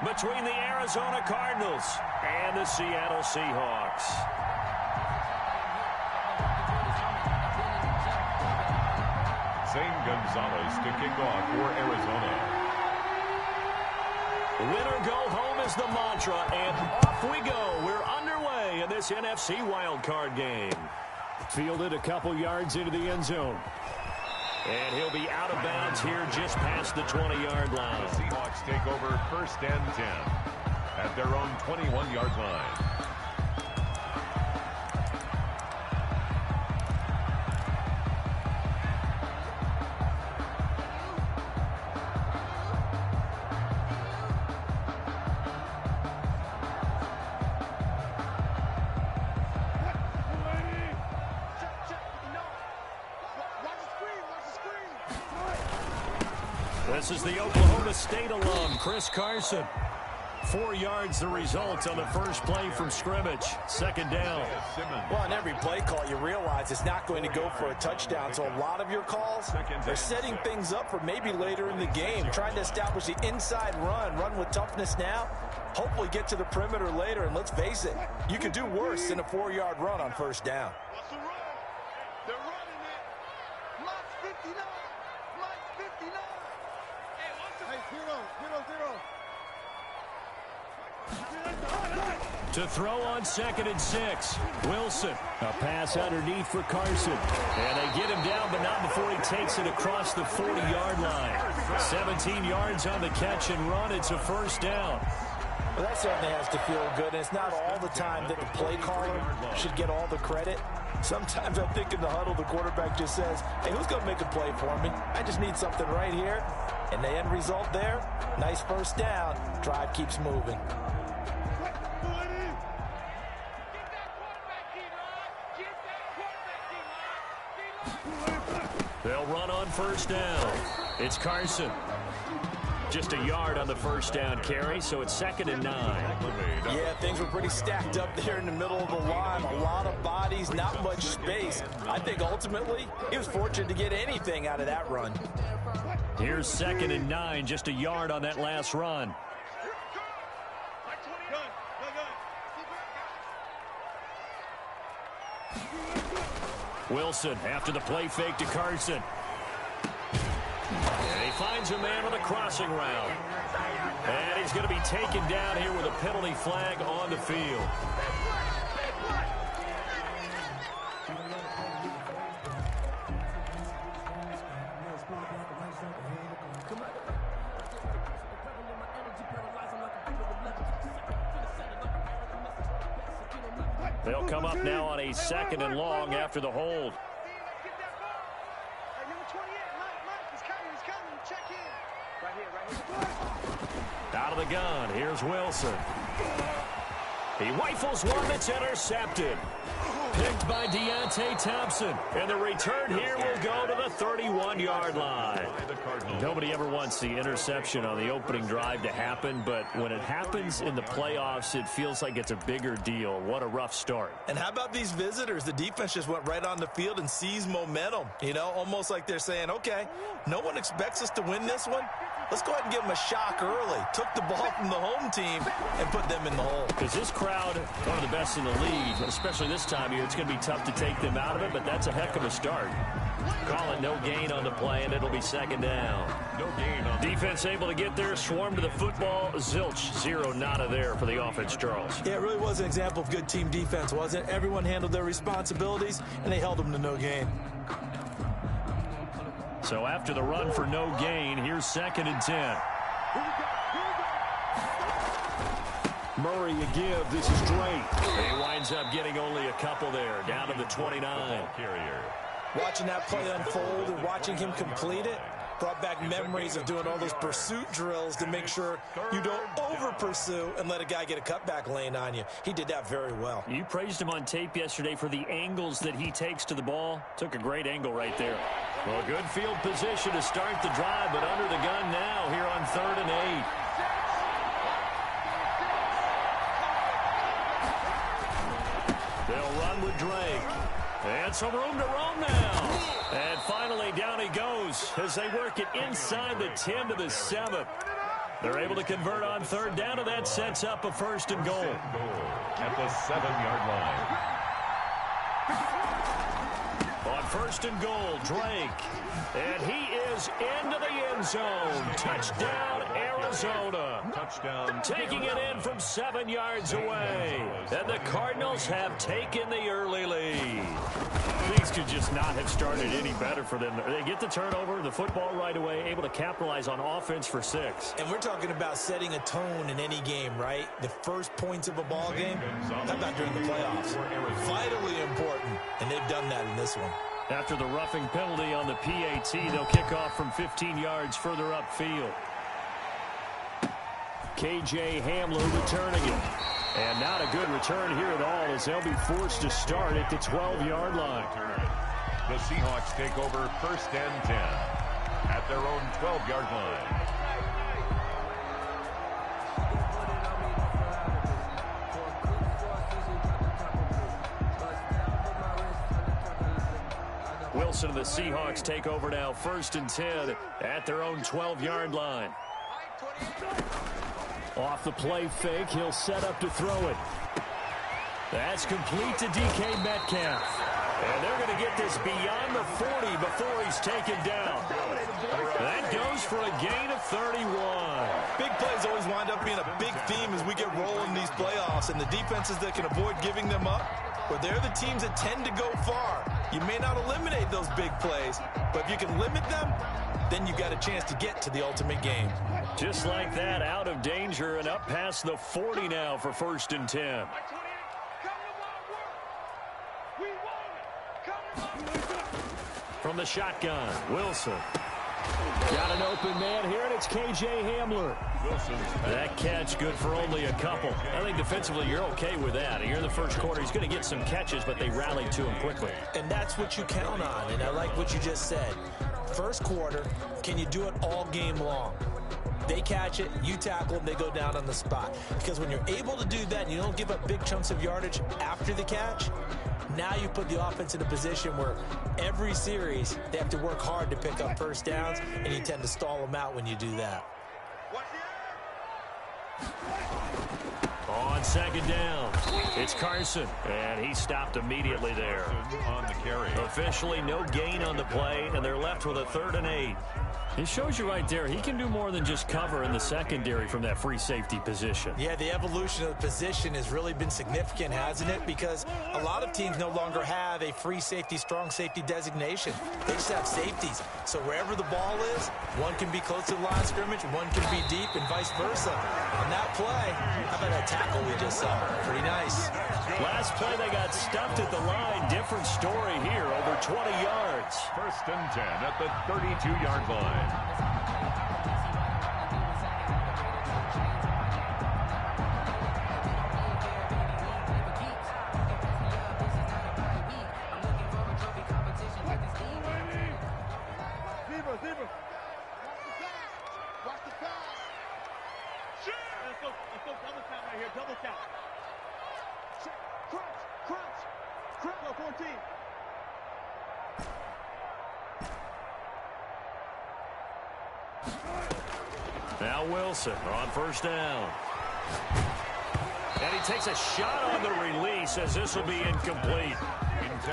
between the Arizona Cardinals and the Seattle Seahawks. Zane Gonzalez to kick off for Arizona. Win or go home is the mantra, and off we go. We're underway in this NFC wildcard game. Fielded a couple yards into the end zone. And he'll be out of bounds here just past the 20-yard line. The Seahawks take over 1st and 10 at their own 21-yard line. This is the Oklahoma State alum, Chris Carson. 4 yards the result on the first play from scrimmage. 2nd down. Well, on every play call, you realize it's not going to go for a touchdown. So a lot of your calls are setting things up for maybe later in the game, trying to establish the inside run with toughness now, hopefully get to the perimeter later. And let's face it, you could do worse than a 4-yard run on 1st down. They're running it. Lots 59. Lots 59. Hey, zero. To throw on 2nd and 6. Wilson. A pass underneath for Carson. And they get him down, but not before he takes it across the 40-yard line. 17 yards on the catch and run. It's a 1st down. Well, that certainly has to feel good. And it's not all the time that the play caller should get all the credit. Sometimes I think in the huddle, the quarterback just says, hey, who's going to make a play for me? I just need something right here. And the end result there, nice 1st down. Drive keeps moving. They'll run on 1st down. It's Carson. Just a yard on the 1st down carry, so it's 2nd and 9. Yeah, things were pretty stacked up there in the middle of the line. A lot of bodies, not much space. I think ultimately he was fortunate to get anything out of that run. Here's 2nd and 9, just a yard on that last run. Wilson after the play fake to Carson. And he finds a man on the crossing route. And he's going to be taken down here with a penalty flag on the field. They'll come up now on a 2nd and long after the hold. Out of the gun, here's Wilson. He rifles one that's intercepted. Picked by Deontay Thompson. And the return here will go to the 31-yard line. Nobody ever wants the interception on the opening drive to happen, but when it happens in the playoffs, it feels like it's a bigger deal. What a rough start. And how about these visitors? The defense just went right on the field and seized momentum. You know, almost like they're saying, okay, no one expects us to win this one. Let's go ahead and give them a shock early. Took the ball from the home team and put them in the hole. Because this crowd, one of the best in the league, especially this time of year, it's going to be tough to take them out of it, but that's a heck of a start. Call it no gain on the play, and it'll be 2nd down. No gain on defense able to get there, swarm to the football. Zilch, 0 nada there for the offense, Charles. Yeah, it really was an example of good team defense, wasn't it? Everyone handled their responsibilities, and they held them to no gain. So after the run for no gain, here's 2nd and 10. Murray a give. This is Drake. He winds up getting only a couple there, down to the 29. Watching that play unfold and watching him complete it brought back memories of doing all those pursuit drills to make sure you don't over-pursue and let a guy get a cutback lane on you. He did that very well. You praised him on tape yesterday for the angles that he takes to the ball. Took a great angle right there. Well, good field position to start the drive, but under the gun now here on 3rd and 8. They'll run with Drake. And some room to roam now. And finally, down he goes as they work it inside the 10 to the 7. They're able to convert on third down, and that sets up a first and goal. At the 7-yard line. On first and goal, Drake. And he is into the end zone. Touchdown, Arizona. Touchdown. Taking it in from 7 yards away. And the Cardinals have taken the early lead. Things could just not have started any better for them. They get the turnover, the football right away, able to capitalize on offense for 6. And we're talking about setting a tone in any game, right? The first points of a ball game, how about during the playoffs? Vitally important, and they've done that in this one. After the roughing penalty on the PAT, they'll kick off from 15 yards further upfield. KJ Hamler returning it. And not a good return here at all as they'll be forced to start at the 12-yard line. The Seahawks take over first and 10 at their own 12-yard line. Wilson and the Seahawks take over now first and 10 at their own 12-yard line. Off the play fake, he'll set up to throw it. That's complete to DK Metcalf. And they're going to get this beyond the 40 before he's taken down. That goes for a gain of 31. Big plays always wind up being a big theme as we get rolling these playoffs, and the defenses that can avoid giving them up, well, they're the teams that tend to go far. You may not eliminate those big plays, but if you can limit them, then you got a chance to get to the ultimate game. Just like that, out of danger and up past the 40 now for first and 10. From the shotgun, Wilson. Got an open man here, and it's KJ Hamler. That catch good for only a couple. I think defensively you're okay with that. Here in the first quarter, he's going to get some catches, but they rallied to him quickly. And that's what you count on, and I like what you just said. First quarter, can you do it all game long? They catch it, you tackle them, they go down on the spot. Because when you're able to do that and you don't give up big chunks of yardage after the catch, now you put the offense in a position where every series they have to work hard to pick up first downs, and you tend to stall them out when you do that. On second down, it's Carson, and he stopped immediately there. On the carry. Officially no gain on the play, and they're left with a 3rd and 8. It shows you right there, he can do more than just cover in the secondary from that free safety position. Yeah, the evolution of the position has really been significant, hasn't it? Because a lot of teams no longer have a free safety, strong safety designation. They just have safeties. So wherever the ball is, one can be close to the line of scrimmage, one can be deep, and vice versa. On that play, how about that tackle we just saw? Pretty nice. Last play, they got stuffed at the line. Different story here, over 20 yards. First and 10 at the 32-yard line. Watch the pass. Let's go double count right here. Double count. Crunch. Go 14. Now Wilson on first down. And he takes a shot on the release as this will be incomplete.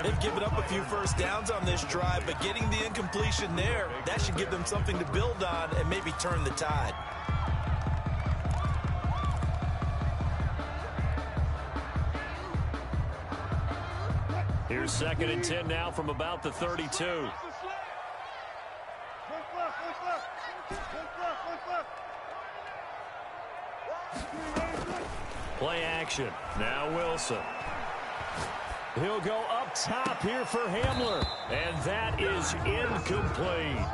They've given up a few first downs on this drive, but getting the incompletion there, that should give them something to build on and maybe turn the tide. Here's 2nd and 10 now from about the 32. Play action. Now Wilson. He'll go up top here for Hamler. And that is incomplete.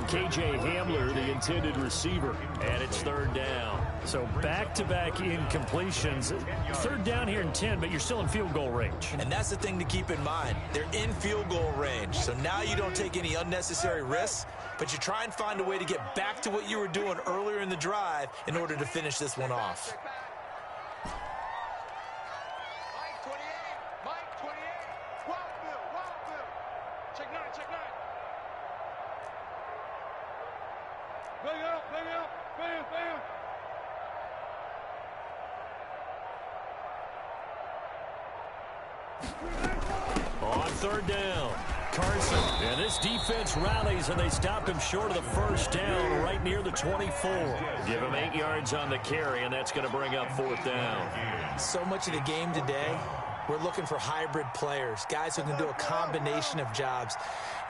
KJ Hamler, the intended receiver. And it's 3rd down. So back-to-back incompletions. 3rd down here in 10, but you're still in field goal range. And that's the thing to keep in mind. They're in field goal range. So now you don't take any unnecessary risks, but you try and find a way to get back to what you were doing earlier in the drive in order to finish this one off. Bang out. On third down, Carson. And this defense rallies, and they stop him short of the first down right near the 24. Give him 8 yards on the carry, and that's going to bring up fourth down. So much of the game today, we're looking for hybrid players, guys who can do a combination of jobs.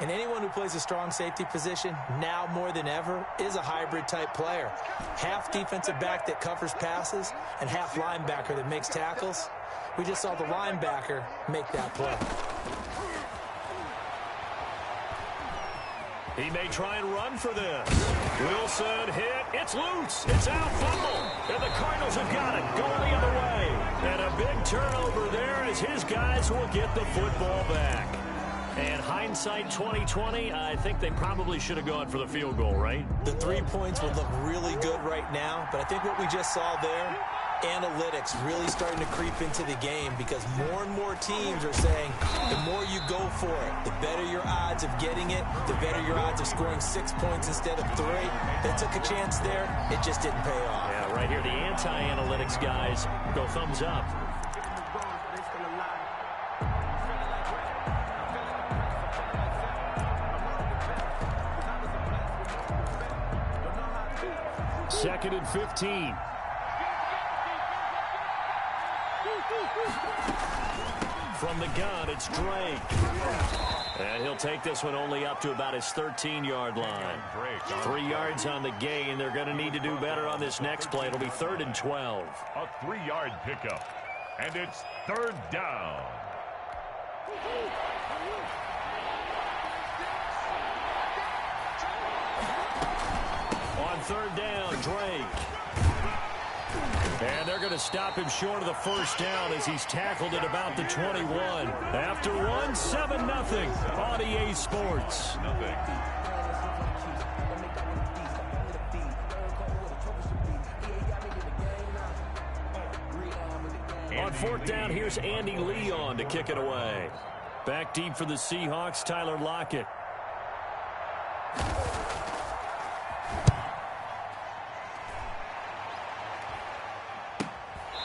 And anyone who plays a strong safety position, now more than ever, is a hybrid-type player. Half defensive back that covers passes and half linebacker that makes tackles. We just saw the linebacker make that play. He may try and run for this. Wilson hit. It's loose. It's out. Fumble. And the Cardinals have got it. Going the other way. And a big turnover there as his guys will get the football back. And hindsight 2020, I think they probably should have gone for the field goal, right? The 3 points would look really good right now, but I think what we just saw there, analytics really starting to creep into the game because more and more teams are saying the more you go for it, the better your odds of getting it, the better your odds of scoring 6 points instead of 3. They took a chance there. It just didn't pay off. Yeah, right here, the anti-analytics guys go thumbs up. Second and 15. From the gun, it's Drake. And he'll take this one only up to about his 13-yard line. 3 yards on the gain. They're going to need to do better on this next play. It'll be 3rd and 12. A 3-yard pickup. And it's 3rd down. On 3rd down, Drake. And they're going to stop him short of the first down as he's tackled at about the 21. After one, 7-0 on EA Sports. On 4th down, here's Andy Leon to kick it away. Back deep for the Seahawks, Tyler Lockett.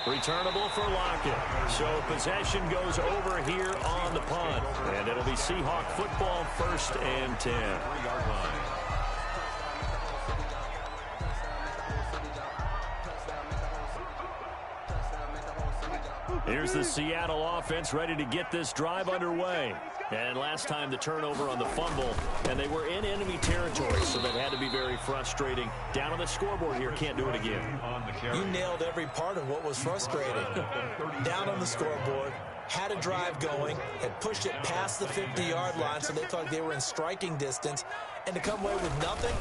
Returnable for Lockett. So possession goes over here on the punt. And it'll be Seahawk football, 1st and 10. 3-yard line. Here's the Seattle offense ready to get this drive underway. And last time the turnover on the fumble, and they were in enemy territory, so that had to be very frustrating. Down on the scoreboard here, can't do it again. You nailed every part of what was frustrating. Down on the scoreboard, had a drive going, had pushed it past the 50-yard line, so they thought they were in striking distance, and to come away with nothing,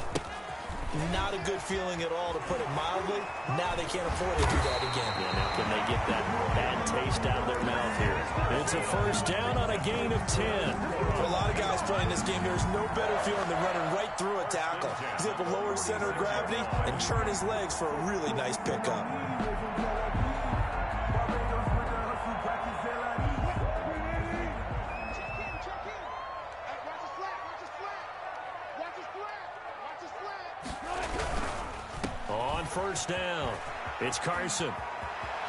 not a good feeling at all, to put it mildly. Now they can't afford to do that again. Yeah, now can they get that bad taste out of their mouth here? It's a 1st down on a gain of 10. For a lot of guys playing this game, there's no better feeling than running right through a tackle. He's able to lower his center of gravity and turn his legs for a really nice pickup. On 1st down, it's Carson.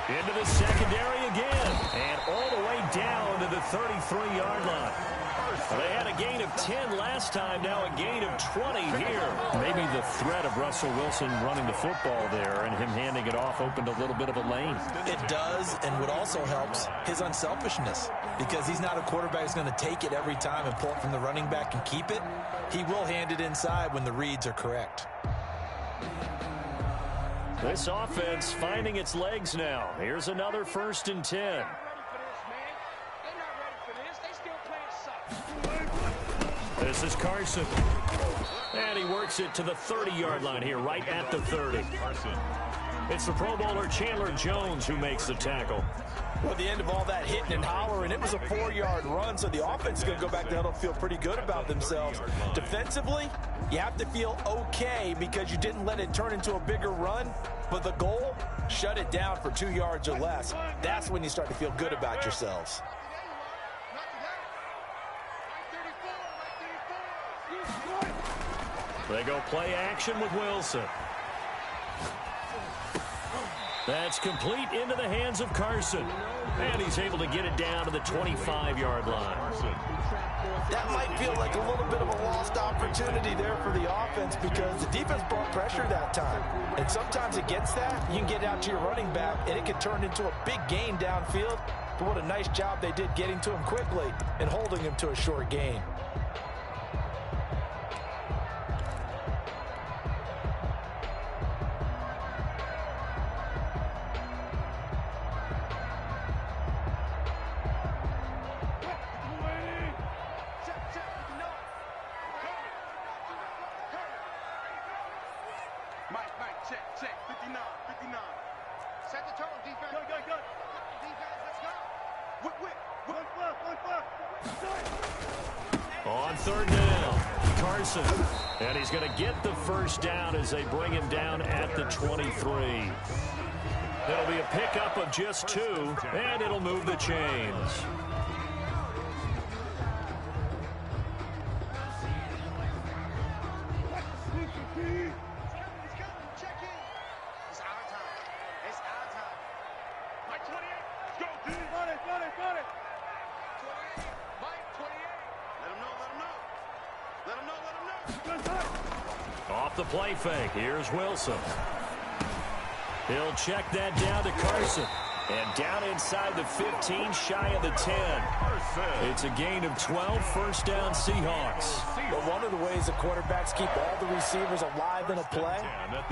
Into the secondary again. And all the way down to the 33-yard line. They had a gain of 10 last time, now a gain of 20 here. Maybe the threat of Russell Wilson running the football there and him handing it off opened a little bit of a lane. It does, and what also helps, his unselfishness. Because he's not a quarterback who's going to take it every time and pull it from the running back and keep it. He will hand it inside when the reads are correct. This offense finding its legs now. Here's another 1st and 10. This is Carson. And he works it to the 30-yard line here, right at the 30. It's the Pro Bowler Chandler Jones who makes the tackle. Well, at the end of all that hitting and hollering, it was a 4-yard run, so the offense is going to go back to huddle and feel pretty good about themselves. Defensively, you have to feel okay because you didn't let it turn into a bigger run, but the goal, shut it down for 2 yards or less. That's when you start to feel good about yourselves. They go play action with Wilson. That's complete into the hands of Carson. And he's able to get it down to the 25-yard line. That might feel like a little bit of a lost opportunity there for the offense because the defense brought pressure that time. And sometimes against that, you can get out to your running back, and it can turn into a big gain downfield. But what a nice job they did getting to him quickly and holding him to a short gain. Check, 59. Set the tone, defense. Good. Defense, let's go. Whip. On third down, Carson. And he's going to get the first down as they bring him down at the 23. It'll be a pickup of just 2, and it'll move the chains. Off the play fake, here's Wilson. He'll check that down to Carson. And down inside the 15, shy of the 10. It's a gain of 12, first down Seahawks. But one of the ways the quarterbacks keep all the receivers alive in a play,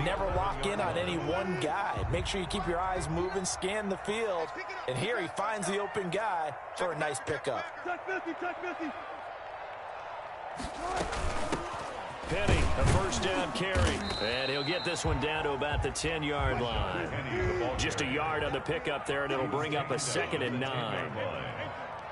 never lock in on any one guy. Make sure you keep your eyes moving, scan the field. And here he finds the open guy for a nice pickup. Penny, a first down carry. And he'll get this one down to about the 10-yard line. Just a yard on the pickup there, and it'll bring up a 2nd and 9.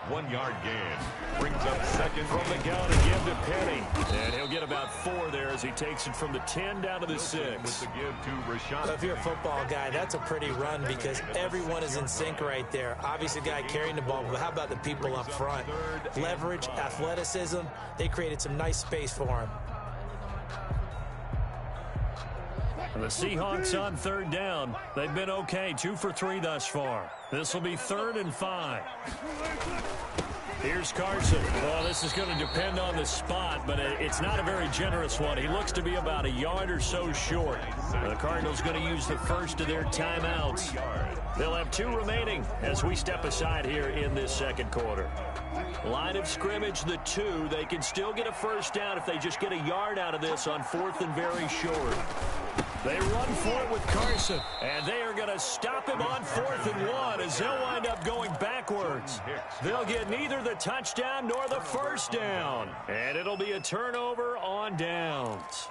1 yard gain. Brings up second from the gun again to Penny. And he'll get about 4 there as he takes it from the 10 down to the 6. With the give to Rashawn. If you're a football guy, that's a pretty run because everyone is in sync right there. Obviously, the guy carrying the ball, but how about the people up front? Leverage, athleticism, they created some nice space for him. The Seahawks on third down. They've been okay, 2 for 3 thus far. This will be 3rd and 5. Here's Carson. Well, this is going to depend on the spot, but it's not a very generous one. He looks to be about a yard or so short. The Cardinals going to use the first of their timeouts. They'll have 2 remaining as we step aside here in this second quarter. Line of scrimmage, the 2. They can still get a first down if they just get a yard out of this on 4th and very short. They run for it with Carson, and they are going to stop him on 4th and 1 as they'll wind up going backwards. They'll get neither the touchdown nor the first down, and it'll be a turnover on downs.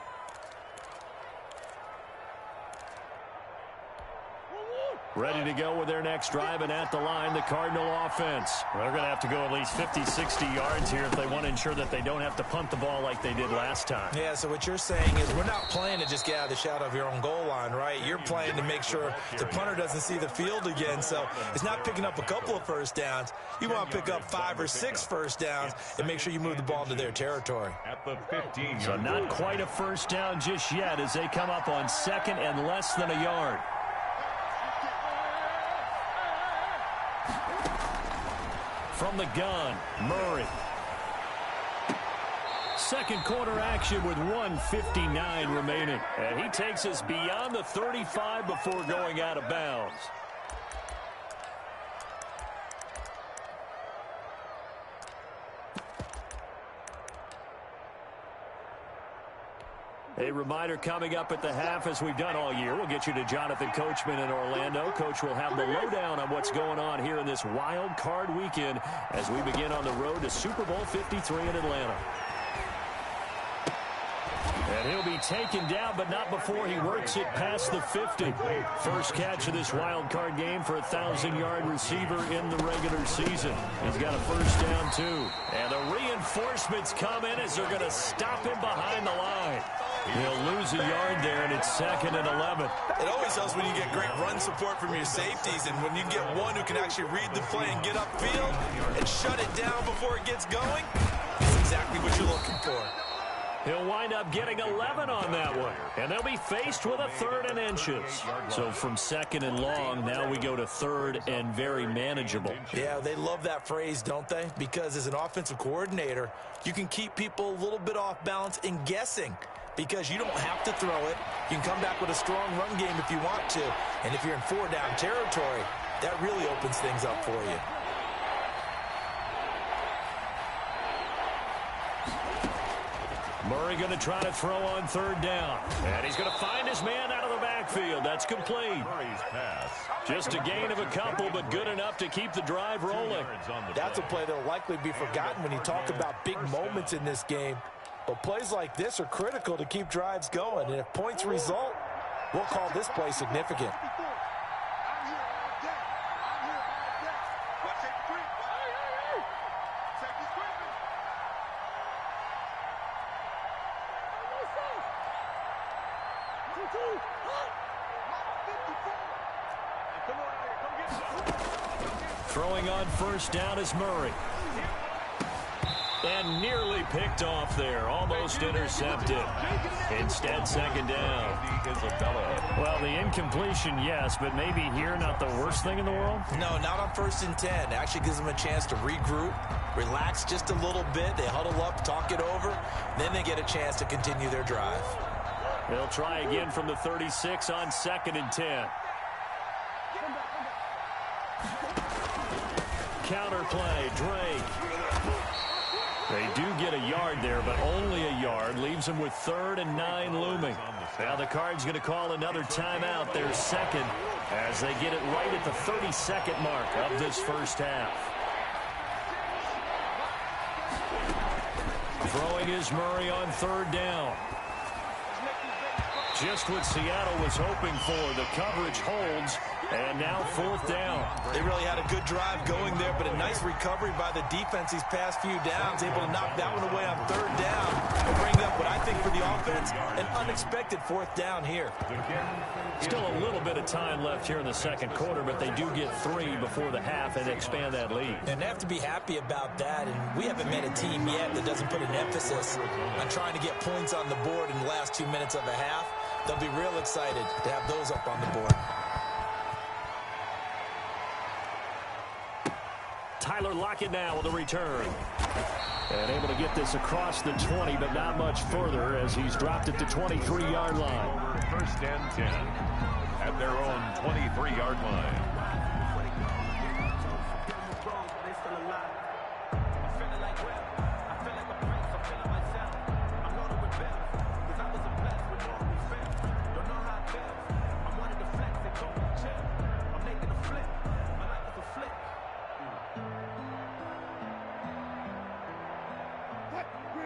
Ready to go with their next drive, and at the line, the Cardinal offense. They're going to have to go at least 50, 60 yards here if they want to ensure that they don't have to punt the ball like they did last time. Yeah, so what you're saying is we're not playing to just get out of the shadow of your own goal line, right? You're playing to make sure the punter doesn't see the field again, so it's not picking up a couple of first downs. You want to pick up 5 or 6 first downs and make sure you move the ball into their territory. At the 15. So not quite a first down just yet as they come up on 2nd and less than a yard. From the gun, Murray. Second quarter action with 1:59 remaining. And he takes us beyond the 35 before going out of bounds. A reminder coming up at the half, as we've done all year. We'll get you to Jonathan Coachman in Orlando. Coach will have the lowdown on what's going on here in this wild card weekend as we begin on the road to Super Bowl 53 in Atlanta. And he'll be taken down, but not before he works it past the 50. First catch of this wild card game for a 1,000-yard receiver in the regular season. He's got a first down, too. And the reinforcements come in as they're going to stop him behind the line. He'll lose a yard there, and it's 2nd and 11. It always helps when you get great run support from your safeties, and when you get one who can actually read the play and get upfield and shut it down before it gets going, that's exactly what you're looking for. He'll wind up getting 11 on that one. And they'll be faced with a 3rd and inches. So from 2nd and long, now we go to 3rd and very manageable. Yeah, they love that phrase, don't they? Because as an offensive coordinator, you can keep people a little bit off balance in guessing. Because you don't have to throw it. You can come back with a strong run game if you want to. And if you're in 4-down territory, that really opens things up for you. Murray going to try to throw on 3rd down. And he's going to find his man out of the backfield. That's complete. Murray's pass. Just a gain of a couple, but good enough to keep the drive rolling. That's a play that will likely be forgotten when you talk about big moments in this game. But plays like this are critical to keep drives going. And if points result, we'll call this play significant. Throwing on 1st down is Murray. And nearly picked off there. Almost intercepted. Instead, 2nd down. Well, the incompletion, yes, but maybe here not the worst thing in the world? No, not on 1st and 10. Actually gives them a chance to regroup, relax just a little bit. They huddle up, talk it over. Then they get a chance to continue their drive. They'll try again from the 36 on 2nd and 10. Counter play, Drake. They do get a yard there, but only a yard. Leaves them with 3rd and 9 looming. Now the Cards going to call another timeout, their 2nd, as they get it right at the 32nd mark of this 1st half. Throwing is Murray on 3rd down. Just what Seattle was hoping for. The coverage holds, and now 4th down. They really had a good drive going there, but a nice recovery by the defense these past few downs, able to knock that one away on 3rd down and bring up what I think for the offense, an unexpected 4th down here. Still a little bit of time left here in the 2nd quarter, but they do get 3 before the half and expand that lead. And they have to be happy about that, and we haven't met a team yet that doesn't put an emphasis on trying to get points on the board in the last 2 minutes of a half. They'll be real excited to have those up on the board. Tyler Lockett now with a return. And able to get this across the 20, but not much further as he's dropped it to 23-yard line. 1st and 10 at their own 23-yard line.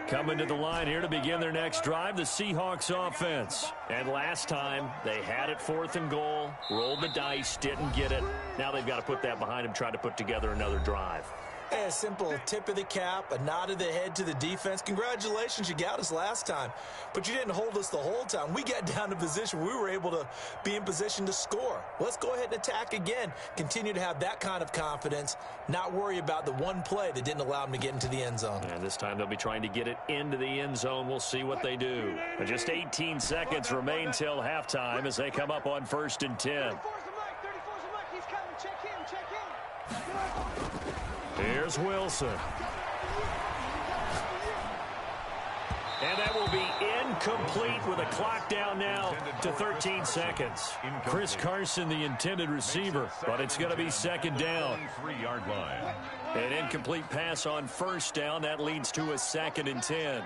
Coming to the line here to begin their next drive, the Seahawks offense. And last time, they had it 4th and goal, rolled the dice, didn't get it. Now they've got to put that behind them, try to put together another drive. Hey, a simple tip of the cap, a nod of the head to the defense. Congratulations, you got us last time. But you didn't hold us the whole time. We got down to position. We were able to be in position to score. Let's go ahead and attack again. Continue to have that kind of confidence. Not worry about the one play that didn't allow them to get into the end zone. And this time they'll be trying to get it into the end zone. We'll see what they do. And just 18 seconds remain till halftime as they come up on 1st and 10. Here's Wilson. And that will be incomplete with a clock down now to 13 seconds. Chris Carson, the intended receiver, but it's going to be 2nd down. 3-yard line. An incomplete pass on 1st down. That leads to a 2nd and 10.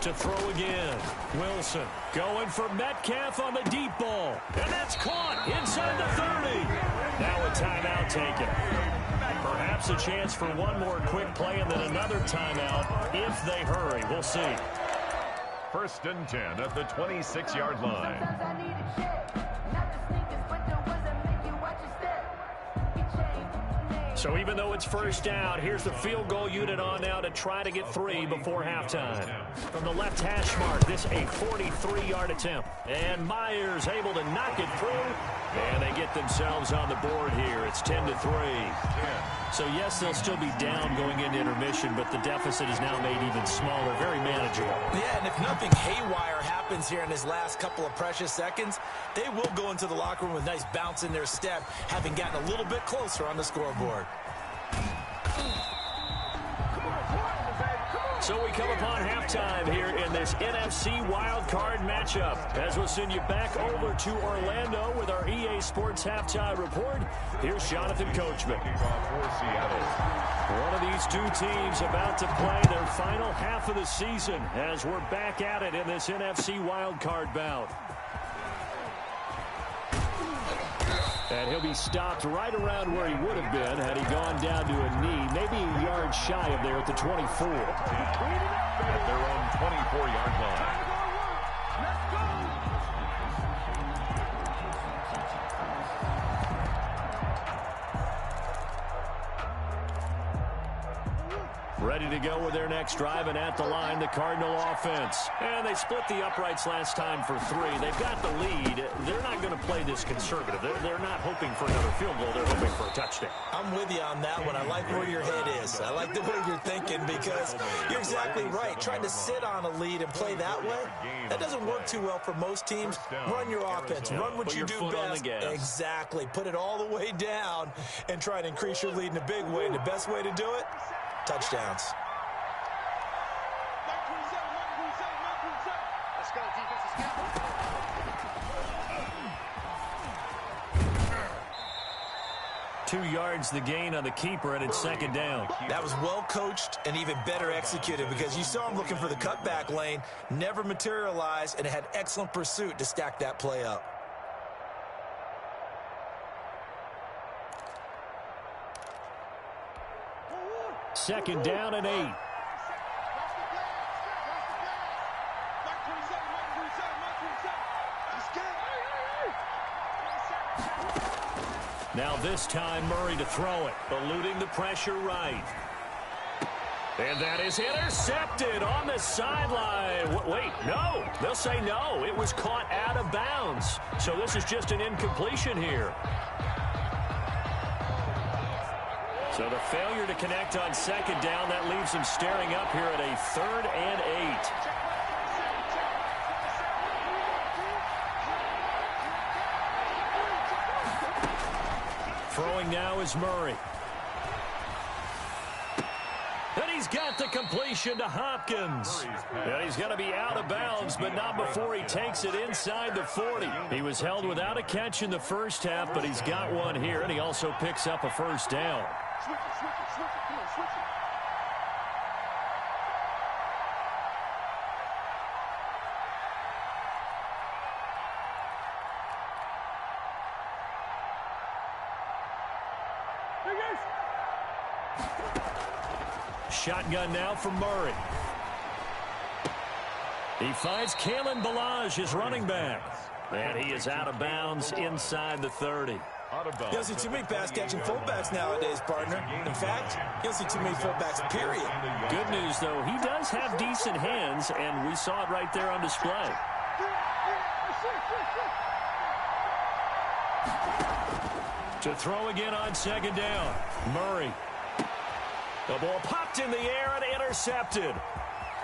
To throw again. Wilson going for Metcalf on the deep ball. And that's caught inside the 30. Now a timeout taken. Perhaps a chance for one more quick play and then another timeout if they hurry. We'll see. 1st and 10 at the 26-yard line. So even though it's first down, here's the field goal unit on now to try to get 3 before halftime. From the left hash mark, this a 43-yard attempt. And Myers able to knock it through. And they get themselves on the board here. It's 10-3. So, yes, they'll still be down going into intermission, but the deficit is now made even smaller, very manageable. Yeah, and if nothing haywire happens here in his last couple of precious seconds, they will go into the locker room with nice bounce in their step, having gotten a little bit closer on the scoreboard. So we come upon halftime here in this NFC wildcard matchup. As we'll send you back over to Orlando with our EA Sports Halftime Report, here's Jonathan Coachman. One of these two teams about to play their final half of the season as we're back at it in this NFC wildcard bout. And he'll be stopped right around where he would have been had he gone down to a knee, maybe a yard shy of there at the 24. At their own 24-yard line. Ready to go with their next drive, and at the line, the Cardinal offense. And they split the uprights last time for 3. They've got the lead. They're not going to play this conservative. They're not hoping for another field goal. They're hoping for a touchdown. I'm with you on that one. I like where your head is. I like the way you're thinking because you're exactly right. Trying to sit on a lead and play that way, that doesn't work too well for most teams. Run your offense. Run what you do best. Exactly. Put it all the way down and try to increase your lead in a big way. And the best way to do it, touchdowns. Let's go, defensive scout. 2 yards the gain on the keeper, and it's second down. That was well coached and even better executed because you saw him looking for the cutback lane, never materialized, and had excellent pursuit to stack that play up. Second down and 8. Now this time Murray to throw it, eluding the pressure right. And that is intercepted on the sideline. Wait, no. They'll say no. It was caught out of bounds. So this is just an incompletion here. So the failure to connect on second down, that leaves them staring up here at a 3rd and 8. Throwing now is Murray. And he's got the completion to Hopkins. And he's going to be out of bounds, but not before he takes it inside the 40. He was held without a catch in the first half, but he's got one here, and he also picks up a first down. Switch it, come on, switch it. Shotgun now from Murray. He finds Kalen Ballage, his running back. And he is out of bounds inside the 30. You don't see too many pass-catching fullbacks nowadays, partner. In fact, you don't see too many fullbacks, period. Good news, though, he does have decent hands, and we saw it right there on display. To throw again on second down. Murray. The ball popped in the air and intercepted.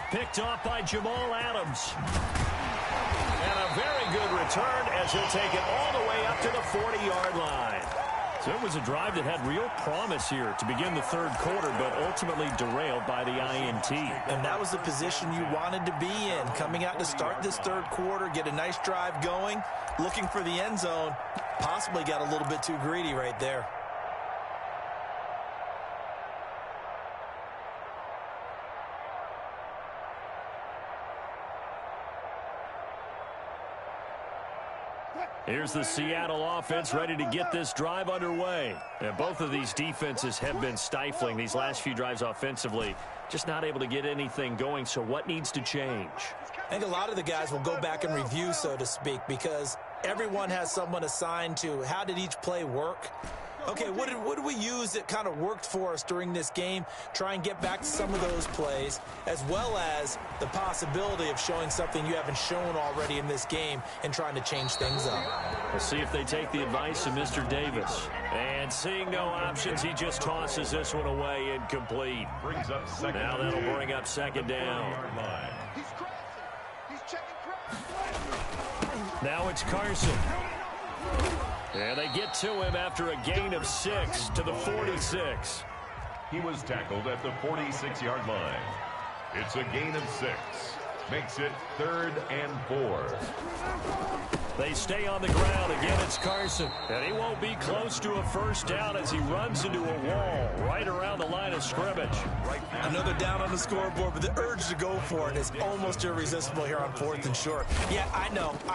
Picked off by Jamal Adams. And a very good return as he'll take it all the way up to the 40-yard line. So it was a drive that had real promise here to begin the third quarter, but ultimately derailed by the INT. And that was the position you wanted to be in. Coming out to start this third quarter, get a nice drive going, looking for the end zone. Possibly got a little bit too greedy right there. Here's the Seattle offense ready to get this drive underway. And both of these defenses have been stifling these last few drives offensively. Just not able to get anything going, so what needs to change? I think a lot of the guys will go back and review, so to speak, because everyone has someone assigned to how did each play work. Okay, what did we use that kind of worked for us during this game? Try and get back to some of those plays, as well as the possibility of showing something you haven't shown already in this game and trying to change things up. We'll see if they take the advice of Mr. Davis. And seeing no options, he just tosses this one away incomplete. Brings up second. Now that'll bring up second down. He's crossing. He's checking cross. Now it's Carson. And they get to him after a gain of 6 to the 46. He was tackled at the 46-yard line. It's a gain of 6. Makes it 3rd and 4. They stay on the ground. Again, it's Carson. And he won't be close to a first down as he runs into a wall right around the line of scrimmage. Another down on the scoreboard, but the urge to go for it is almost irresistible here on 4th and short. Yeah, I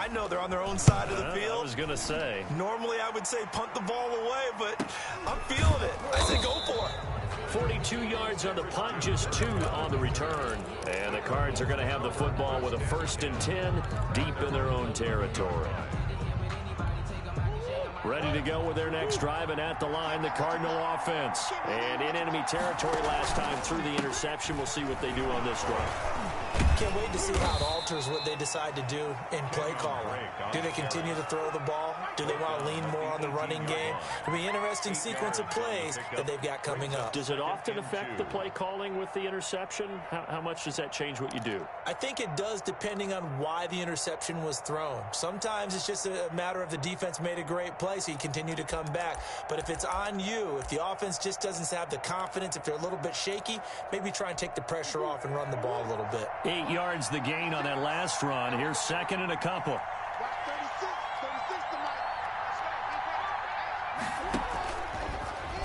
know they're on their own side of the field. I was going to say. Normally, I would say punt the ball away, but I'm feeling it. I say go for it. 42 yards on the punt, just 2 on the return. And the Cards are going to have the football with a 1st and 10 deep in their own territory. Ready to go with their next drive, and at the line, the Cardinal offense. And in enemy territory last time through the interception. We'll see what they do on this drive. Can't wait to see how it alters what they decide to do in play calling. Do they continue to throw the ball? Do they want to lean more on the running game? It'll be an interesting sequence of plays that they've got coming up. Does it often affect the play calling with the interception? How much does that change what you do? I think it does, depending on why the interception was thrown. Sometimes it's just a matter of the defense made a great play, so you continue to come back. But if it's on you, if the offense just doesn't have the confidence, if they're a little bit shaky, maybe try and take the pressure off and run the ball a little bit. 8 yards the gain on that last run. Here's 2nd and a couple. 36 to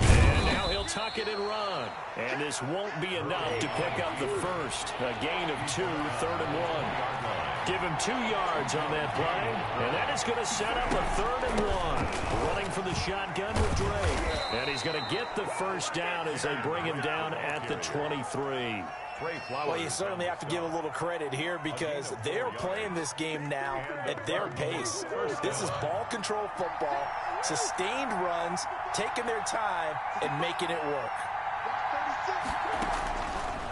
And now he'll tuck it and run. And this won't be enough to pick up the first. A gain of 2, 3rd and 1. Give him 2 yards on that play. And that is going to set up a 3rd and 1. Running for the shotgun with Drake. And he's going to get the first down as they bring him down at the 23. Well, you certainly have to give a little credit here because they're playing this game now at their pace. This is ball control football, sustained runs, taking their time, and making it work.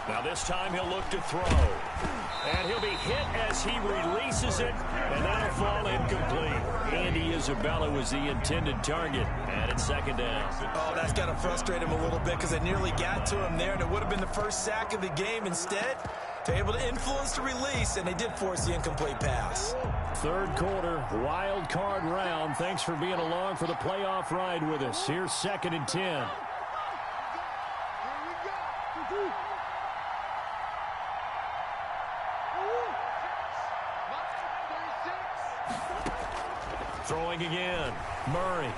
Now this time he'll look to throw. And he'll be hit as he releases it, and that'll fall incomplete. Andy Isabella was the intended target, and it's 2nd down. Oh, that's got to frustrate him a little bit because they nearly got to him there, and it would have been the first sack of the game. Instead, they're able to influence the release, and they did force the incomplete pass. 3rd quarter, wild card round. Thanks for being along for the playoff ride with us. Here's 2nd and 10. Throwing again. Murray.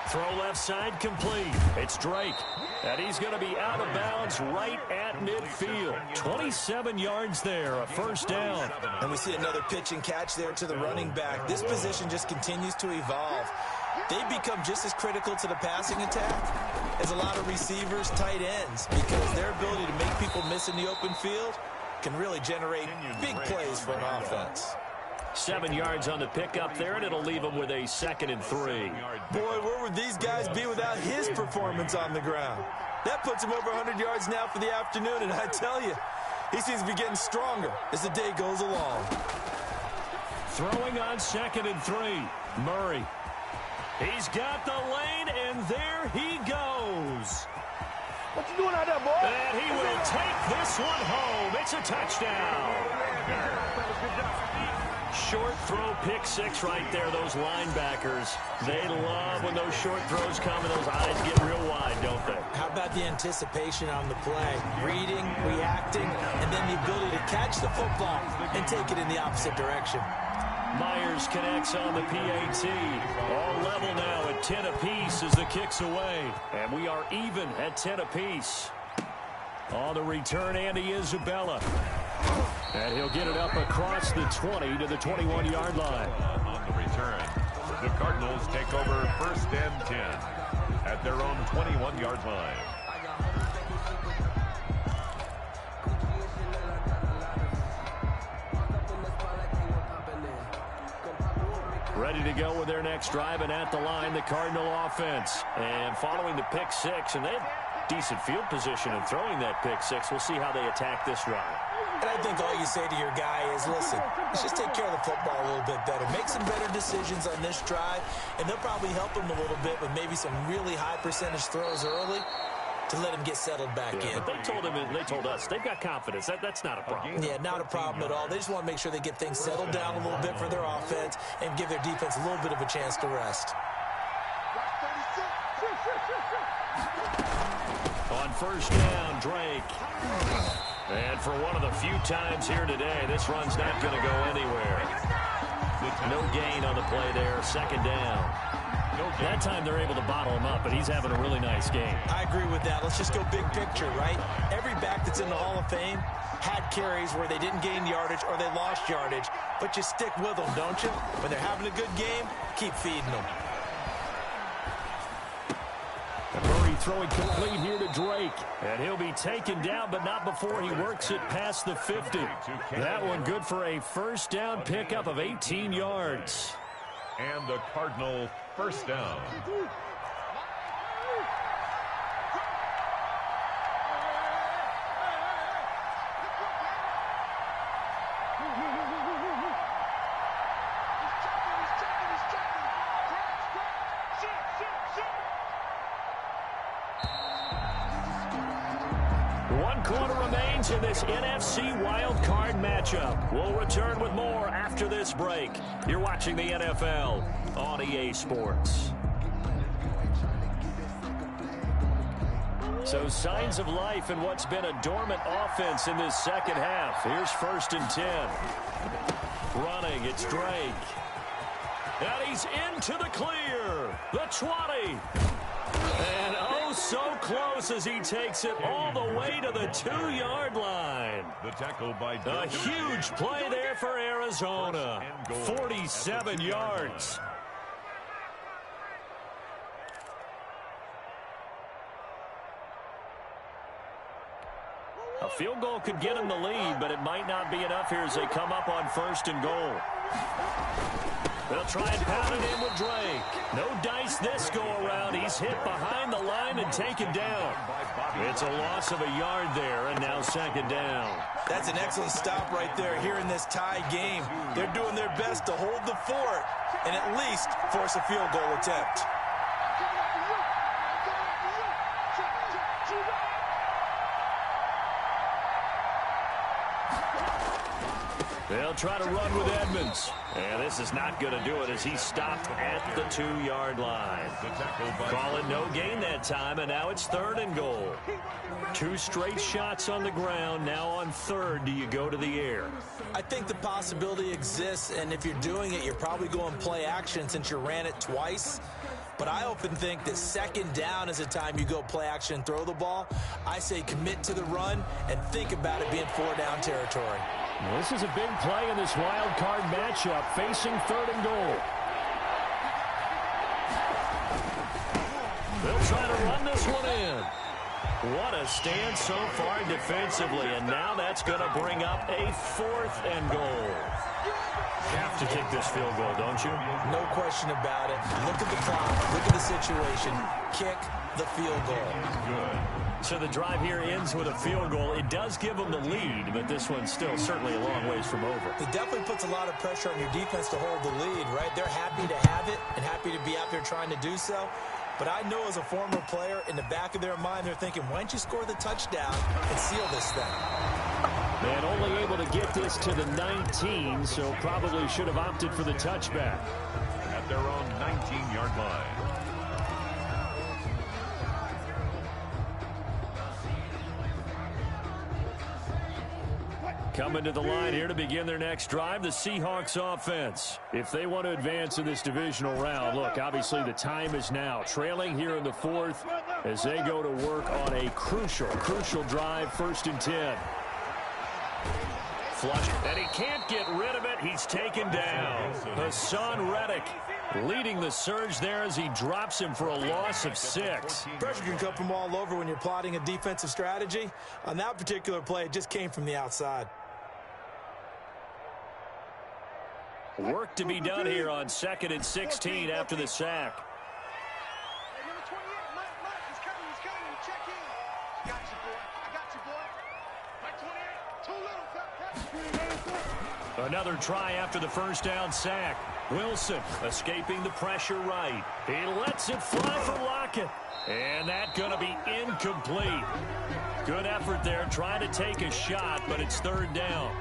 Throw left side complete. It's Drake. And he's going to be out of bounds right at midfield. 27 yards there, a 1st down. And we see another pitch and catch there to the running back. This position just continues to evolve. They become just as critical to the passing attack as a lot of receivers, tight ends, because their ability to make people miss in the open field can really generate big plays for an offense. 7 yards on the pickup there, and it'll leave them with a 2nd and 3. Boy, where would these guys be without his performance on the ground? That puts him over 100 yards now for the afternoon, and I tell you, he seems to be getting stronger as the day goes along. Throwing on 2nd and 3. Murray. He's got the lane, and there he goes. What you doing out there, boy? And he will take this one home. It's a touchdown. Short throw, pick 6 right there. Those linebackers, they love when those short throws come and those eyes get real wide, don't they? How about the anticipation on the play? Reading, reacting, and then the ability to catch the football and take it in the opposite direction. Myers connects on the PAT. All level now at 10 apiece as the kick's away. And we are even at 10 apiece. On the return, Andy Isabella. And he'll get it up across the 20 to the 21-yard line. On the return, the Cardinals take over 1st and 10 at their own 21-yard line. Ready to go with their next drive, and at the line, the Cardinal offense. And following the pick six, and they have decent field position in throwing that pick six. We'll see how they attack this drive. And I think all you say to your guy is, listen, let's just take care of the football a little bit better. Make some better decisions on this drive, and they'll probably help him a little bit with maybe some really high percentage throws early to let him get settled back in. But they told him, and they told us, they've got confidence. That's not a problem. Yeah, not a problem at all. They just want to make sure they get things settled down a little bit for their offense and give their defense a little bit of a chance to rest. On first down, Drake. And for one of the few times here today, this run's not going to go anywhere. No gain on the play there. Second down. That time they're able to bottle him up, but he's having a really nice game. I agree with that. Let's just go big picture, right? Every back that's in the Hall of Fame had carries where they didn't gain yardage or they lost yardage, but you stick with them, don't you? When they're having a good game, keep feeding them. Murray throwing complete here to Drake. And he'll be taken down, but not before he works it past the 50. That one good for a first down pickup of 18 yards. And the Cardinal first down. One quarter remains in this NFC Wild Card matchup. We'll return with more after this break. You're watching the NFL on EA Sports. So signs of life in what's been a dormant offense in this second half. Here's 1st and 10. Running, it's Drake. And he's into the clear. The 20. And oh, so close as he takes it all the way to the 2-yard line. The tackle by a huge play there for Arizona. 47 yards. A field goal could get him the lead, but it might not be enough here as they come up on 1st and goal. They'll try and pound it in with Drake. No dice this go-around. He's hit behind the line and taken down. It's a loss of a yard there, and now 2nd down. That's an excellent stop right there here in this tie game. They're doing their best to hold the fort and at least force a field goal attempt. They'll try to run with Edmonds. And this is not going to do it as he stopped at the 2-yard line. Call it no gain that time, and now it's 3rd and goal. 2 straight shots on the ground. Now on 3rd, do you go to the air? I think the possibility exists, and if you're doing it, you're probably going play action since you ran it twice. But I often think that 2nd down is the time you go play action and throw the ball. I say commit to the run and think about it being 4-down territory. Well, this is a big play in this wild card matchup, facing 3rd and goal. They'll try to run this one in. What a stand so far defensively, and now that's going to bring up a 4th and goal. You have to kick this field goal, don't you? No question about it. Look at the clock. Look at the situation. Kick the field goal. Good. So the drive here ends with a field goal. It does give them the lead, but this one's still certainly a long ways from over. It definitely puts a lot of pressure on your defense to hold the lead, right? They're happy to have it and happy to be out there trying to do so. But I know as a former player, in the back of their mind, they're thinking, why don't you score the touchdown and seal this thing? And only able to get this to the 19, so probably should have opted for the touchback. At their own 19-yard line. Coming to the line here to begin their next drive, the Seahawks offense. If they want to advance in this divisional round, look, obviously the time is now. Trailing here in the 4th as they go to work on a crucial drive, 1st and 10. Flush, and he can't get rid of it. He's taken down. Hassan Reddick leading the surge there as he drops him for a loss of 6. Pressure can come from all over when you're plotting a defensive strategy. On that particular play, it just came from the outside. Work to be done here on 2nd and 16 after the sack. Hey, number 28, Mike, he's coming, check in. Got you, boy. I got you, boy. Mike 28, too little. Another try after the first down sack. Wilson escaping the pressure right. He lets it fly for Lockett. And that's going to be incomplete. Good effort there trying to take a shot, but it's 3rd down.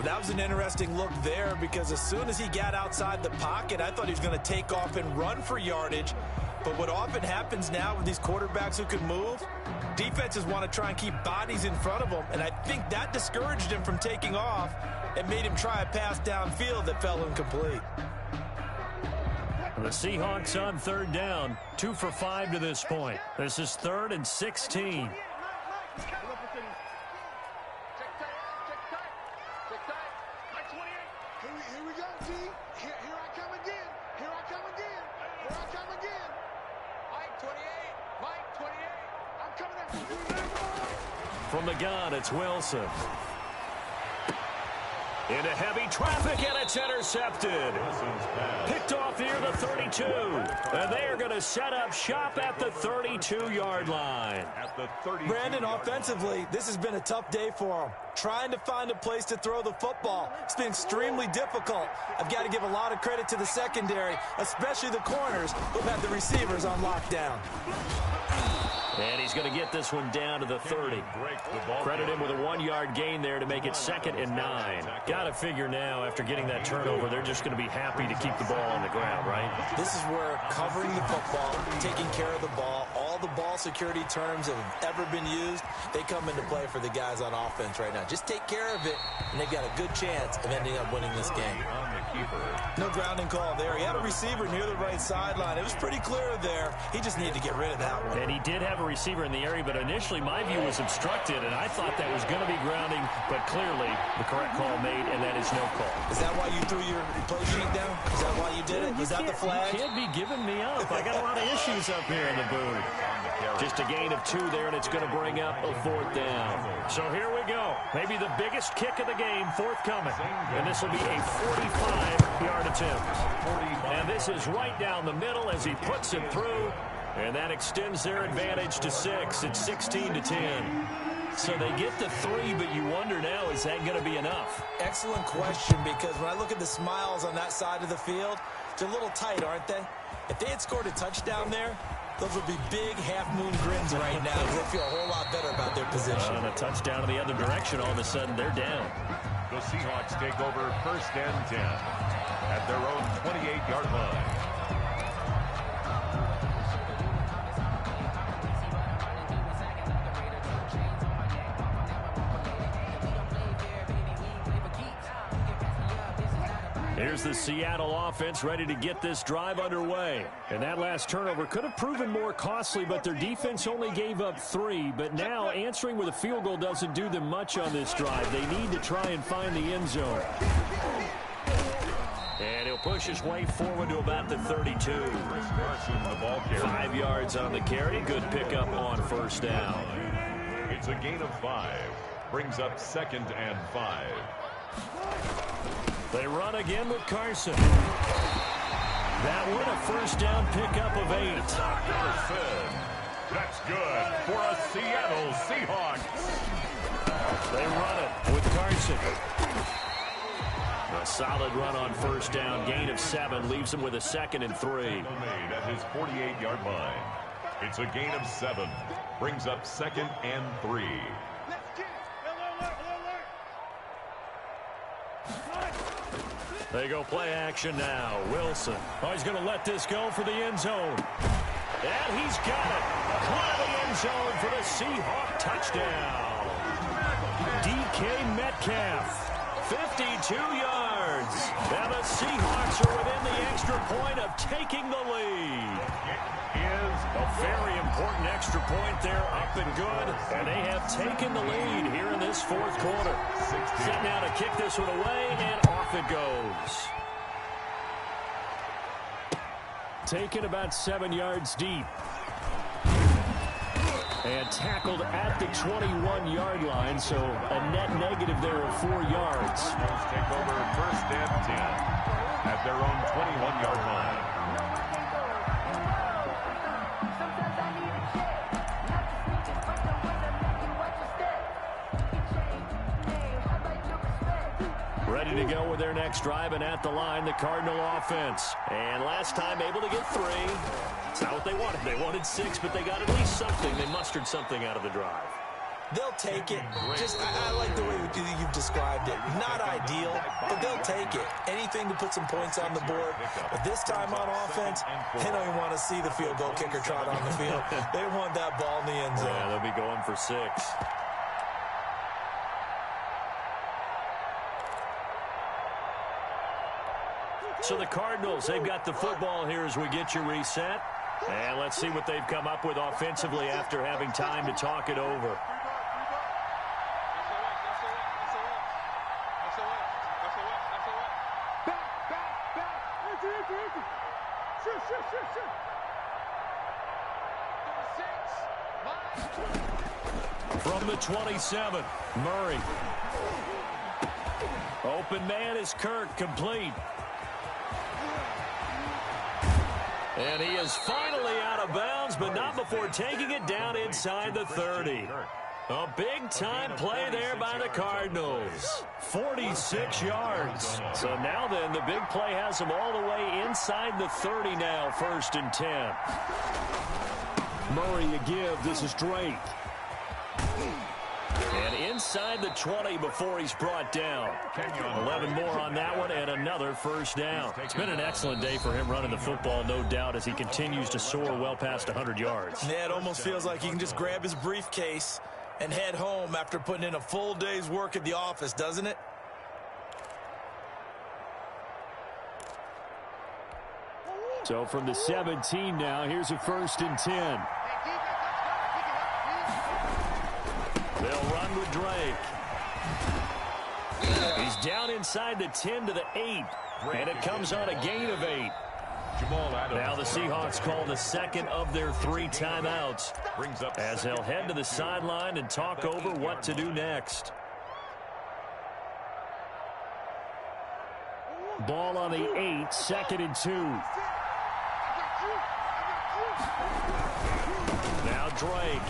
That was an interesting look there because as soon as he got outside the pocket, I thought he was going to take off and run for yardage. But what often happens now with these quarterbacks who can move, defenses want to try and keep bodies in front of them, and I think that discouraged him from taking off and made him try a pass downfield that fell incomplete. The Seahawks on 3rd down, 2 for 5 to this point. This is 3rd and 16. Here we go, G. Here I come again. Here I come again. Mike 28. I'm coming after you. From the gun, it's Wilson. Into heavy traffic, and it's intercepted. Picked off near the 32. And they are going to set up shop at the 32-yard line. Brandon, offensively, this has been a tough day for him. Trying to find a place to throw the football. It's been extremely difficult. I've got to give a lot of credit to the secondary, especially the corners who've had the receivers on lockdown. And he's going to get this one down to the 30. Credit him with a 1-yard gain there to make it 2nd and 9. Got to figure now, after getting that turnover, they're just going to be happy to keep the ball on the ground, right? This is where covering the football, taking care of the ball, all the ball security terms that have ever been used, they come into play for the guys on offense right now. Just take care of it, and they've got a good chance of ending up winning this game. No grounding call there. He had a receiver near the right sideline. It was pretty clear there. He just needed to get rid of that one. And he did have a receiver in the area, but initially my view was obstructed, and I thought that was going to be grounding, but clearly the correct call made, and that is no call. Is that why you threw your play sheet down? Is that why you did it? Was that the flag? You can't be giving me up. I got a lot of issues up here in the booth. Just a gain of 2 there, and it's going to bring up a 4th down. So here we go. Maybe the biggest kick of the game forthcoming, and this will be a 45-yard attempt. And this is right down the middle as he puts it through. And that extends their advantage to 6. It's 16-10. So they get to 3, but you wonder now, is that going to be enough? Excellent question, because when I look at the smiles on that side of the field, they're a little tight, aren't they? If they had scored a touchdown there, those would be big half-moon grins right now. They feel a whole lot better about their position. And a touchdown in the other direction, all of a sudden they're down. The Seahawks take over 1st and 10 at their own 28-yard line. Here's the Seattle offense ready to get this drive underway. And that last turnover could have proven more costly, but their defense only gave up 3. But now answering with a field goal doesn't do them much on this drive. They need to try and find the end zone. And he'll push his way forward to about the 32. 5 yards on the carry. Good pickup on 1st down. It's a gain of 5. Brings up 2nd and 5. They run again with Carson. That one a 1st down pickup of 8. That's good for a Seattle Seahawks. They run it with Carson. A solid run on 1st down. Gain of 7 leaves him with a 2nd and 3. Made at his 48-yard line. It's a gain of 7. Brings up 2nd and 3. They go play action now. Wilson. Oh, he's going to let this go for the end zone. And he's got it. Caught the end zone for the Seahawk touchdown. DK Metcalf. 52 yards. And the Seahawks are within the extra point of taking the lead. It is a very important extra point there, up and good. And they have taken the lead here in this 4th quarter. Set now to kick this one away, and off it goes. Taken about 7 yards deep. And tackled at the 21-yard line, so a net negative there of 4 yards. Cardinals take over first and 10 at their own 21-yard line. Ready to go with their next drive, and at the line, the Cardinal offense. And last time able to get 3. It's not what they wanted. They wanted 6, but they got at least something. They mustered something out of the drive. They'll take it. I like the way you've described it. Not ideal, but they'll take it. Anything to put some points on the board. But this time on offense, they don't even want to see the field goal kicker trot on the field. They want that ball in the end zone. Yeah, they'll be going for 6. So the Cardinals, they've got the football here as we get you reset. And let's see what they've come up with offensively after having time to talk it over. From the 27, Murray. Open man is Kirk, complete. And he is finally out of bounds, but not before taking it down inside the 30. A big-time play there by the Cardinals. 46 yards. So now then, the big play has them all the way inside the 30 now, 1st and 10. Murray a give. This is Drake. And inside the 20 before he's brought down. 11 more on that one and another first down. It's been an excellent day for him running the football, no doubt, as he continues to soar well past 100 yards. Yeah, it almost feels like he can just grab his briefcase and head home after putting in a full day's work at the office, doesn't it? So from the 17 now, here's a 1st and 10. They'll run with Drake. He's down inside the 10 to the 8. And it comes on a gain of 8. Now the Seahawks call the second of their 3 timeouts as they'll head to the sideline and talk over what to do next. Ball on the 8, 2nd and 2. Now Drake.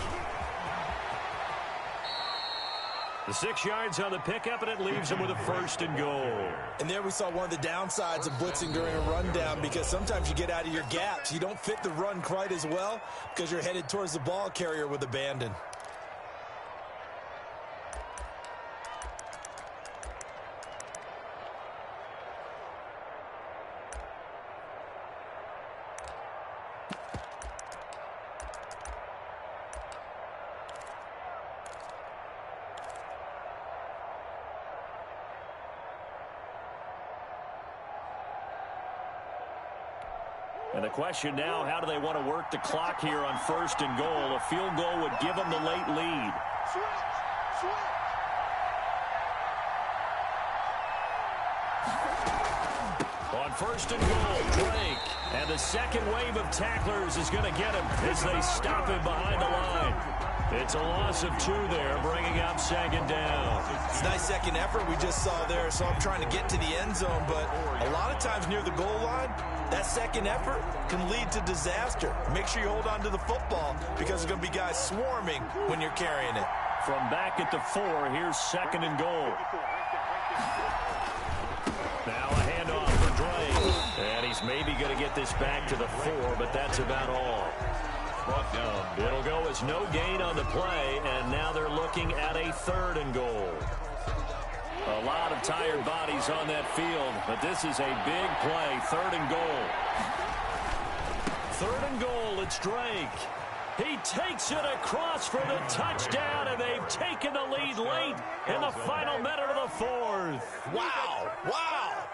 The 6 yards on the pickup, and it leaves him with a 1st and goal. And there we saw one of the downsides of blitzing during a rundown, because sometimes you get out of your gaps. You don't fit the run quite as well because you're headed towards the ball carrier with abandon. And the question now, how do they want to work the clock here on 1st and goal? A field goal would give them the late lead. On 1st and goal, Drake. And the second wave of tacklers is going to get him as they stop him behind the line. It's a loss of 2 there, bringing up 2nd down. It's a nice second effort we just saw there. So I'm trying to get to the end zone, but a lot of times near the goal line, that second effort can lead to disaster. Make sure you hold on to the football because there's going to be guys swarming when you're carrying it. From back at the 4, here's 2nd and goal. Now a handoff for Drake. And he's maybe going to get this back to the 4, but that's about all. Brought down. It'll go as no gain on the play, and now they're looking at a 3rd and goal. A lot of tired bodies on that field, but this is a big play. 3rd and goal. 3rd and goal, it's Drake. He takes it across for the touchdown, and they've taken the lead late in the final minute of the 4th. Wow, wow,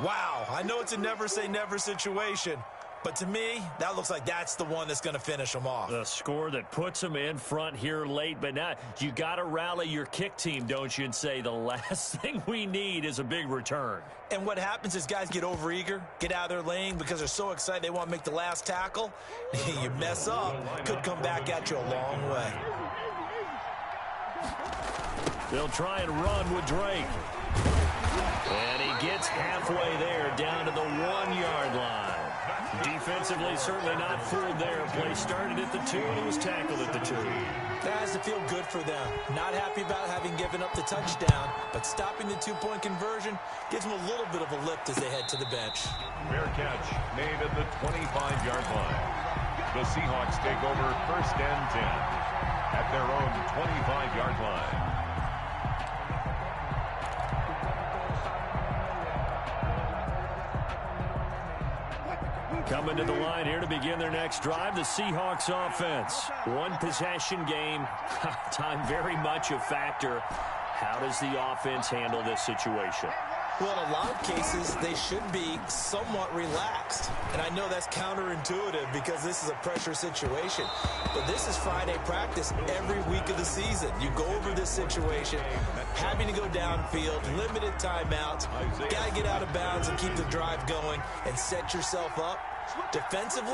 wow. I know it's a never say never situation, But to me, that looks like that's the one that's going to finish them off. The score that puts them in front here late, but now you got to rally your kick team, don't you, and say the last thing we need is a big return. And what happens is guys get overeager, get out of their lane because they're so excited they want to make the last tackle. You mess up, could come back at you a long way. They'll try and run with Drake. And he gets halfway there, down to the 1-yard line. Defensively, certainly not fooled there. Play started at the 2, and he was tackled at the 2. That has to feel good for them. Not happy about having given up the touchdown, but stopping the 2-point conversion gives them a little bit of a lift as they head to the bench. Fair catch made at the 25-yard line. The Seahawks take over 1st and 10 at their own 25-yard line. Coming to the line here to begin their next drive, the Seahawks offense. One possession game, time very much a factor. How does the offense handle this situation? Well, in a lot of cases, they should be somewhat relaxed. And I know that's counterintuitive because this is a pressure situation. But this is Friday practice every week of the season. You go over this situation, having to go downfield, limited timeouts, got to get out of bounds and keep the drive going and set yourself up. Defensively,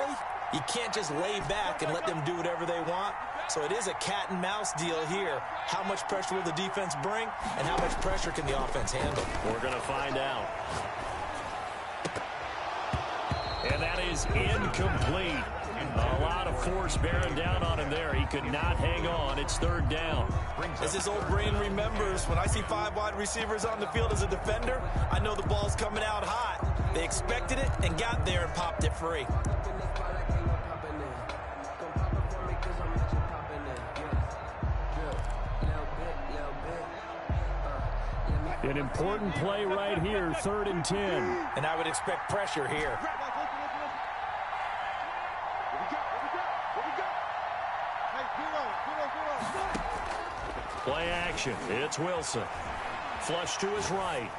you can't just lay back and let them do whatever they want. So it is a cat and mouse deal here. How much pressure will the defense bring, and how much pressure can the offense handle? We're going to find out. And that is incomplete. A lot of force bearing down on him there. He could not hang on. It's 3rd down. As his old brain remembers, when I see 5 wide receivers on the field as a defender, I know the ball's coming out hot. They expected it and got there and popped it free. An important play right here, 3rd and 10. And I would expect pressure here. Play action. It's Wilson. Flush to his right.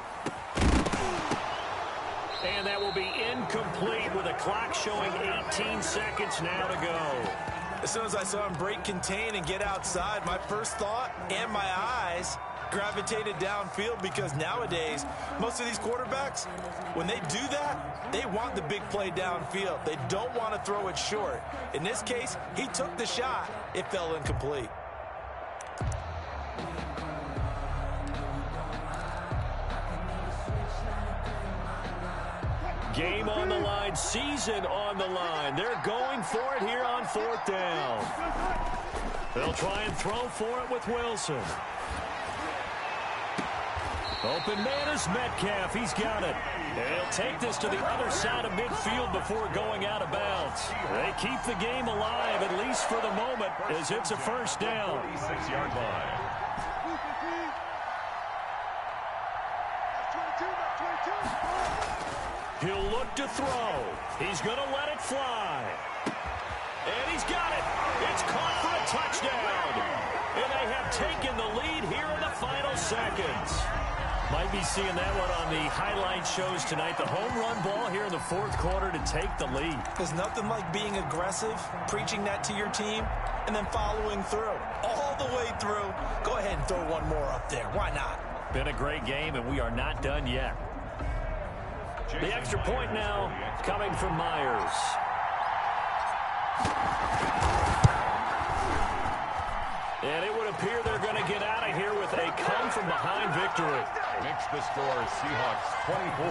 And that will be incomplete with a clock showing 18 seconds now to go. As soon as I saw him break contain and get outside, my first thought and my eyes gravitated downfield because nowadays, most of these quarterbacks, when they do that, they want the big play downfield. They don't want to throw it short. In this case, he took the shot. It fell incomplete. Game on the line, season on the line. They're going for it here on 4th down. They'll try and throw for it with Wilson. Open man is Metcalf. He's got it. They'll take this to the other side of midfield before going out of bounds. They keep the game alive, at least for the moment, as it's a 1st down. 46-yard line. He'll look to throw. He's going to let it fly. And he's got it. It's caught for a touchdown. And they have taken the lead here in the final seconds. Might be seeing that one on the highlight shows tonight. The home run ball here in the 4th quarter to take the lead. There's nothing like being aggressive, preaching that to your team, and then following through. All the way through. Go ahead and throw one more up there. Why not? Been a great game, and we are not done yet. The extra point now coming from Myers. And it would appear they're going to get out of here with a come-from-behind victory. Makes the score Seahawks 24,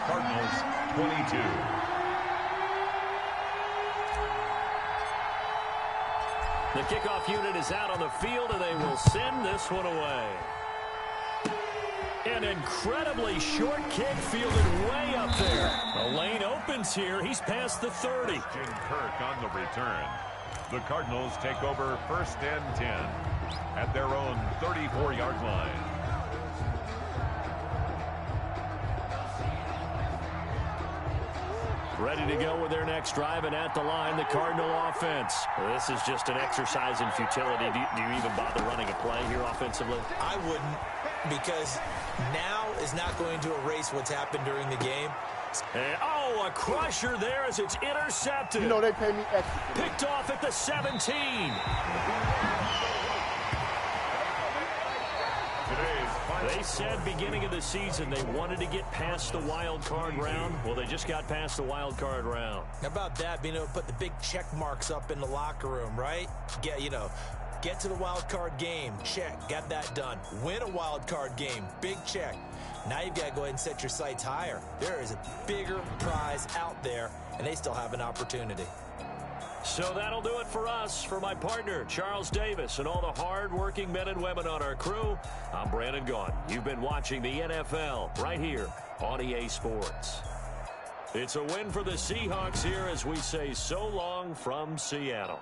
Cardinals 22. The kickoff unit is out on the field, and they will send this one away. An incredibly short kick fielded way up there. The lane opens here. He's past the 30. Jim Kirk on the return. The Cardinals take over 1st and 10 at their own 34-yard line. Ready to go with their next drive, and at the line, the Cardinal offense. This is just an exercise in futility. Do you even bother running a play here offensively? I wouldn't, because now is not going to erase what's happened during the game. Oh, a crusher there as it's intercepted. You know they pay me extra for that. Picked off at the 17. They said beginning of the season they wanted to get past the wild card round. Well, they just got past the wild card round. How about that, being able to put the big check marks up in the locker room, right? Get to the wild card game. Check. Got that done. Win a wild card game. Big check. Now you've got to go ahead and set your sights higher. There is a bigger prize out there, and they still have an opportunity. So that'll do it for us. For my partner, Charles Davis, and all the hard-working men and women on our crew, I'm Brandon Gaudin. You've been watching the NFL right here on EA Sports. It's a win for the Seahawks here as we say so long from Seattle.